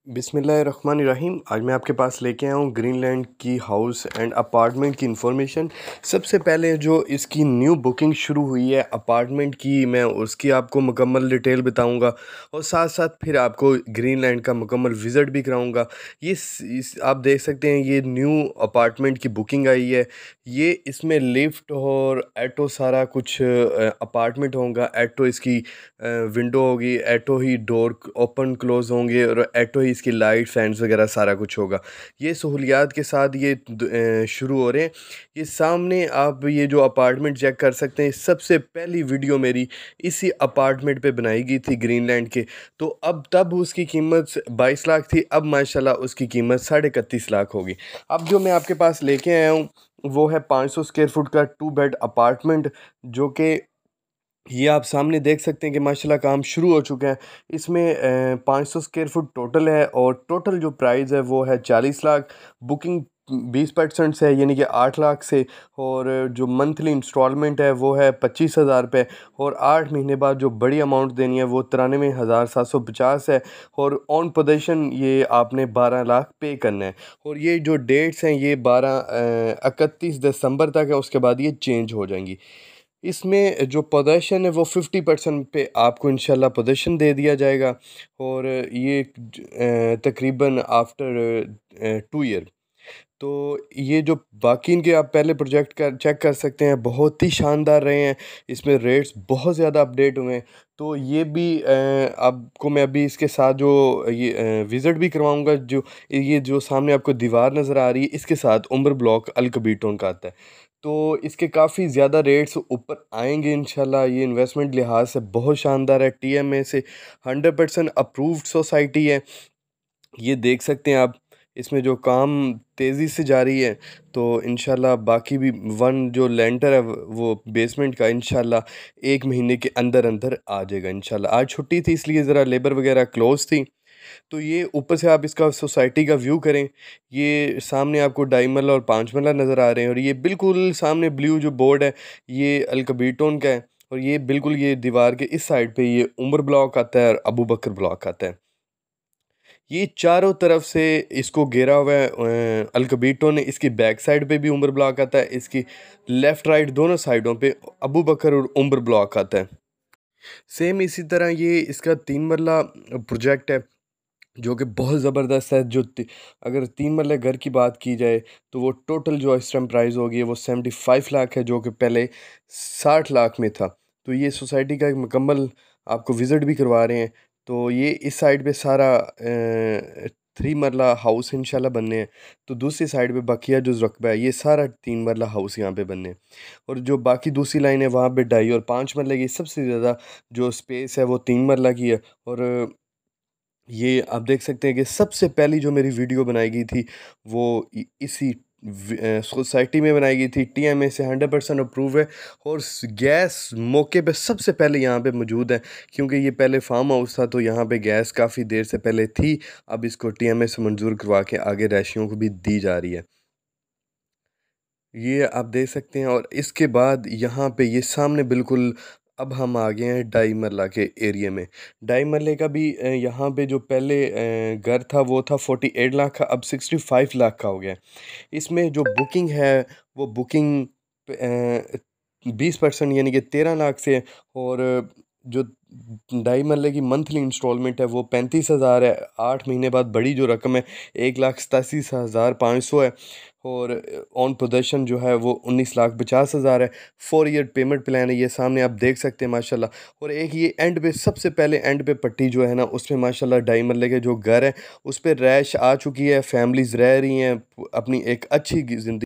बिस्मिल्लाहिर्रहमानिर्रहीम। आज मैं आपके पास लेके आया हूँ ग्रीनलैंड की हाउस एंड अपार्टमेंट की इंफॉर्मेशन। सबसे पहले जो इसकी न्यू बुकिंग शुरू हुई है अपार्टमेंट की, मैं उसकी आपको मुकम्मल डिटेल बताऊँगा और साथ साथ फिर आपको ग्रीनलैंड का मुकम्मल विज़िट भी कराऊँगा। आप देख सकते हैं ये न्यू अपार्टमेंट की बुकिंग आई है। ये इसमें लिफ्ट और ऑटो सारा कुछ अपार्टमेंट होगा। ऑटो इसकी विंडो होगी, ऑटो ही डोर ओपन क्लोज होंगे और ऑटो ही इसकी लाइट फैंस वगैरह सारा कुछ होगा। ये सहूलियात के साथ ये शुरू हो रहे हैं। ये सामने आप ये जो अपार्टमेंट चेक कर सकते हैं, सबसे पहली वीडियो मेरी इसी अपार्टमेंट पे बनाई गई थी ग्रीनलैंड के। तो अब तब उसकी कीमत 22 लाख थी, अब माशाल्लाह उसकी कीमत 31.5 लाख होगी। अब जो मैं आपके पास लेके आया हूँ वो है 500 स्क्वायर फुट का 2 बेड अपार्टमेंट, जो कि ये आप सामने देख सकते हैं कि माशाल्लाह काम शुरू हो चुका है। इसमें 500 स्क्वायर फुट टोटल है और टोटल जो प्राइस है वो है 40 लाख। बुकिंग 20% से है, यानी कि 8 लाख से। और जो मंथली इंस्टॉलमेंट है वो है 25,000 रुपये और 8 महीने बाद जो बड़ी अमाउंट देनी है वो 93,750 है। और ऑन पोजेशन ये आपने 12 लाख पे करना है। और ये जो डेट्स हैं ये 31 दिसंबर तक है, उसके बाद ये चेंज हो जाएंगी। इसमें जो पोजीशन है वो 50% पे आपको इंशाल्लाह पोजीशन दे दिया जाएगा। और ये तकरीबन आफ्टर 2 ईयर। तो ये जो बाकी इनके आप पहले प्रोजेक्ट का चेक कर सकते हैं, बहुत ही शानदार रहे हैं। इसमें रेट्स बहुत ज़्यादा अपडेट हुए हैं। तो ये भी आपको मैं अभी इसके साथ जो ये विज़िट भी करवाऊंगा। जो ये जो सामने आपको दीवार नज़र आ रही है, इसके साथ उम्र ब्लॉक अल कबीर टोन का आता है। तो इसके काफ़ी ज़्यादा रेट्स ऊपर आएंगे इंशाल्लाह। ये इन्वेस्टमेंट लिहाज से बहुत शानदार है। टीएमए से 100% अप्रूव्ड सोसाइटी है। ये देख सकते हैं आप, इसमें जो काम तेज़ी से जारी है। तो इंशाल्लाह बाकी भी वन जो लेंटर है वो बेसमेंट का इंशाल्लाह 1 महीने के अंदर अंदर आ जाएगा इंशाल्लाह। आज छुट्टी थी इसलिए ज़रा लेबर वगैरह क्लोज थी। तो ये ऊपर से आप इसका सोसाइटी का व्यू करें। ये सामने आपको ढाई मरला और 5 मरला नज़र आ रहे हैं और ये बिल्कुल सामने ब्लू जो बोर्ड है ये अल कबीर टोन का है। और ये बिल्कुल ये दीवार के इस साइड पे ये उमर ब्लॉक आता है और अबू बकर ब्लॉक आता है। ये चारों तरफ से इसको घेरा हुआ है अल कबीर ने। इसकी बैक साइड पे भी उमर ब्लॉक आता है, इसकी लेफ़्ट राइट दोनों साइडों पे अबू बकर और उमर ब्लॉक आता है। सेम इसी तरह ये इसका 3 मरला प्रोजेक्ट है जो कि बहुत ज़बरदस्त है। अगर 3 मरले घर की बात की जाए तो वो टोटल जो इस टाइम प्राइस होगी वो 75 लाख है, जो कि पहले 60 लाख में था। तो ये सोसाइटी का एक मुकम्मल आपको विज़िट भी करवा रहे हैं। तो ये इस साइड पे सारा 3 मरला हाउस इंशाल्लाह बनने हैं। तो दूसरी साइड पे बकिया जो रकबा है ये सारा 3 मरला हाउस यहाँ पे बनने हैं। और जो बाकी दूसरी लाइन है वहाँ पे 2.5 और 5 मरले की सबसे ज़्यादा जो स्पेस है वो 3 मरला की है। और ये आप देख सकते हैं कि सबसे पहली जो मेरी वीडियो बनाई गई थी वो इसी सोसाइटी में बनाई गई थी। टीएमए से 100% अप्रूव है। और गैस मौके पे सबसे पहले यहाँ पे मौजूद है, क्योंकि ये पहले फार्म हाउस था तो यहाँ पे गैस काफ़ी देर से पहले थी। अब इसको टीएमए से मंजूर करवा के आगे रहायशियों को भी दी जा रही है। ये आप देख सकते हैं। और इसके बाद यहाँ पे ये सामने बिल्कुल अब हम आ गए हैं ढाई मरला के एरिया में। ढाई मरले का भी यहाँ पे जो पहले घर था वो था 48 लाख का, अब 65 लाख का हो गया है। इसमें जो बुकिंग है वो बुकिंग 20% यानी कि 13 लाख से है। और जो ढाई मरले की मंथली इंस्टॉलमेंट है वो 35,000 है। 8 महीने बाद बड़ी जो रकम है 1,87,500 है। और ऑन पोजेशन जो है वो 19,50,000 है। 4 ईयर पेमेंट प्लान है, ये सामने आप देख सकते हैं माशाल्लाह। और एक ये एंड पे सबसे पहले एंड पे पट्टी जो है ना उसमें माशाल्लाह ढाई मरले के जो घर है उस पर रैश आ चुकी है, फैमिलीज़ रह रही हैं अपनी एक अच्छी ज़िंदगी।